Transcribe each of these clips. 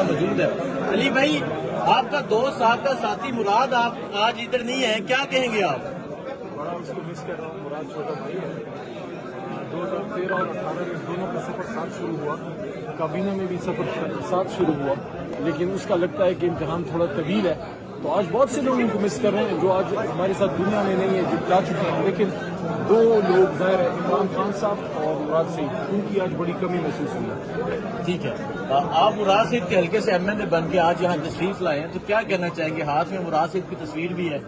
موجود ہے. علی بھائی آپ کا دوست آپ کا ساتھی مراد آپ آج ادھر نہیں ہے, کیا کہیں گے آپ؟ بڑا اس کو مس کر رہا ہوں. مراد چھوٹا بھائی ہے. 2013 اور 18 میں دونوں کا سفر ساتھ شروع ہوا, کابینہ میں بھی سفر ساتھ شروع ہوا, لیکن اس کا لگتا ہے کہ امتحان تھوڑا طویل ہے. تو آج بہت سے لوگ ان کو مس کر رہے ہیں جو آج ہمارے ساتھ دنیا میں نہیں ہے, جو جا چکے ہیں. لیکن دو لوگ ظاہر ہے, عمران خان صاحب اور مراد سعید, ان کی آج بڑی کمی محسوس ہوئی. ٹھیک ہے, آپ مراد سعید کے حلقے سے ایم این اے بن کے آج یہاں تشریف لائے ہیں, تو کیا کہنا چاہیں گے؟ ہاتھ میں مراد سعید کی تصویر بھی ہے.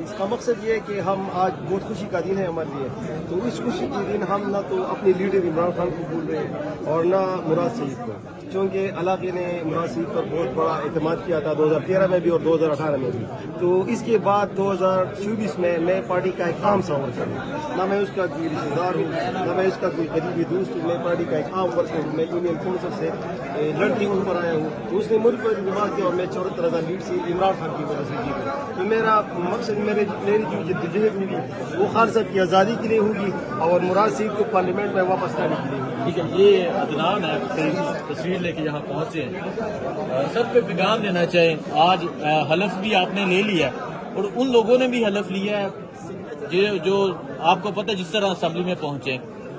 اس کا مقصد یہ ہے کہ ہم آج بہت خوشی کا دن ہے ہمارے لیے. تو اس خوشی کے دن ہم نہ تو اپنے لیڈر عمران خان کو بھول رہے ہیں اور نہ مراد سعید کو, چونکہ علاقے نے مراد سعید پر بہت بڑا اعتماد کیا تھا 2013 میں بھی اور 2018 میں بھی. تو اس کے بعد 2024 میں پارٹی کا ایک عام سا ورکر ہوں. نہ میں اس کا کوئی رشتے دار ہوں, نہ میں اس کا کوئی قریبی دوست ہوں. میں پارٹی کا ایک عام ورکر ہوں. میں یونین کونسل سے لڑکی ہوں پر آیا ہوں. تو اس نے مجھ پر اعتماد کیا اور میں 74,000 لیڈ سے عمران خان کی وجہ سے جیتا. تو میرا مقصد, میری جو جدوجہد ہوگی وہ خان صاحب کی آزادی کے لیے ہوگی اور مراد سعید کو پارلیمنٹ میں واپس لانے کے لیے ہوگی. ٹھیک ہے, یہ عدنان ہے تصویر لے کے یہاں پہنچے ہیں. سب پہ پیغام دینا چاہیں, آج حلف بھی آپ نے لے لیا اور ان لوگوں نے بھی حلف لیا ہے جو آپ کو پتہ جس طرح اسمبلی میں پہنچے.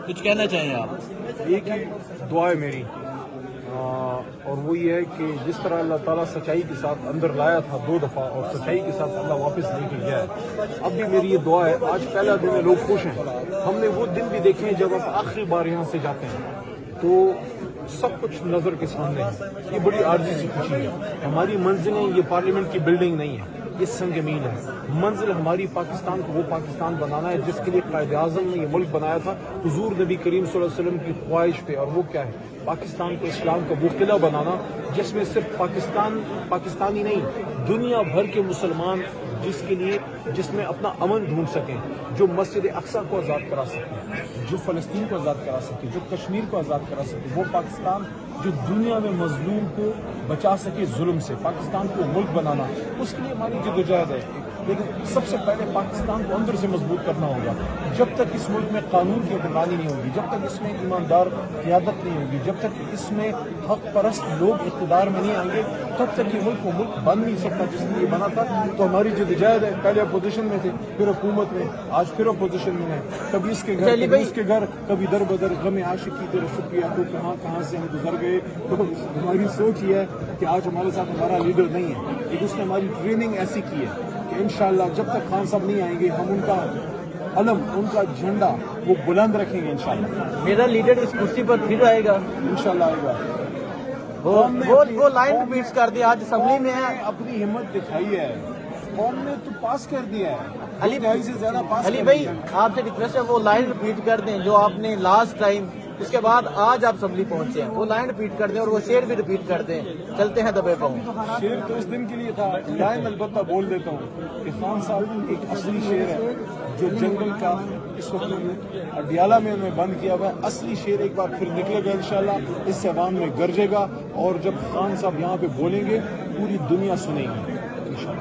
کچھ کہنا چاہیں آپ؟ ایک ہی دعا ہے میری, اور وہ یہ ہے کہ جس طرح اللہ تعالیٰ سچائی کے ساتھ اندر لایا تھا 2 دفعہ اور سچائی کے ساتھ اللہ واپس لے کے گیا ہے, اب بھی میری یہ دعا ہے. آج پہلا دن ہے, لوگ خوش ہیں. ہم نے وہ دن بھی دیکھے ہیں جب ہم آخری بار یہاں سے جاتے ہیں تو سب کچھ نظر کے سامنے ہے. یہ بڑی عارضی سی خوشی ہے. ہماری منزلیں یہ پارلیمنٹ کی بلڈنگ نہیں ہے, یہ سنگ میل ہے. منزل ہماری پاکستان کو وہ پاکستان بنانا ہے جس کے لیے قائد اعظم نے یہ ملک بنایا تھا حضور نبی کریم صلی اللہ علیہ وسلم کی خواہش پہ. اور وہ کیا ہے؟ پاکستان کو اسلام کا وہ قلعہ بنانا جس میں صرف پاکستانی نہیں, دنیا بھر کے مسلمان جس میں اپنا امن ڈھونڈ سکیں, جو مسجد اقصی کو آزاد کرا سکیں, جو فلسطین کو آزاد کرا سکے, جو کشمیر کو آزاد کرا سکے. وہ پاکستان جو دنیا میں مظلوم کو بچا سکے ظلم سے, پاکستان کو ملک بنانا, اس کے لیے ہماری جدوجہد ہے. لیکن سب سے پہلے پاکستان کو اندر سے مضبوط کرنا ہوگا. جب تک اس ملک میں قانون کی حکمرانی نہیں ہوگی, جب تک اس میں ایماندار قیادت نہیں ہوگی, جب تک اس میں حق پرست لوگ اقتدار میں نہیں آئیں گے, تب تک یہ ملک وہ ملک بن نہیں سکتا جس کے لیے بنا تھا. تو ہماری جدوجہد ہے, پہلے اپوزیشن میں تھے, پھر حکومت میں, آج پھر اپوزیشن میں ہیں. کبھی اس کے گھر, کبھی اس کے گھر, کبھی در بدر غم عاشقی تیرا شکریہ تو کہاں سے ہم گزر گئے. تو ہماری سوچ یہ ہے کہ آج ہمارے ساتھ ہمارا لیڈر نہیں ہے, لیکن اس نے ہماری ٹریننگ ایسی کی ہے کہ انشاءاللہ جب تک خان صاحب نہیں آئیں گے ہم ان کا علم, ان کا جھنڈا وہ بلند رکھیں گے انشاءاللہ. میرا لیڈر اس کرسی پر پھر آئے گا انشاءاللہ آئے گا. وہ لائن ریپیٹ کر دیا, آج اسمبلی میں ہے, اپنی ہمت دکھائی ہے, قوم نے تو پاس کر دیا ہے. علی بھائی آپ سے ریکویسٹ ہے وہ لائن ریپیٹ کر دیں جو آپ نے لاسٹ ٹائم, اس کے بعد آج آپ اسمبلی پہنچے ہیں, وہ لائن ریپیٹ کر دیں اور وہ شعر بھی ریپیٹ کر دیں. چلتے ہیں دبے پاؤں. شعر تو اس دن کے لیے تھا, لائن البتہ بول دیتا ہوں کہ خان صاحب ایک اصلی شعر ہے جو جنگل کا اس وقت اڈیالہ میں انہوں نے بند کیا ہوا ہے. اصلی شعر ایک بار پھر نکلے گا انشاءاللہ, اس سے عوام میں گرجے گا, اور جب خان صاحب یہاں پہ بولیں گے پوری دنیا سنے گی انشاءاللہ.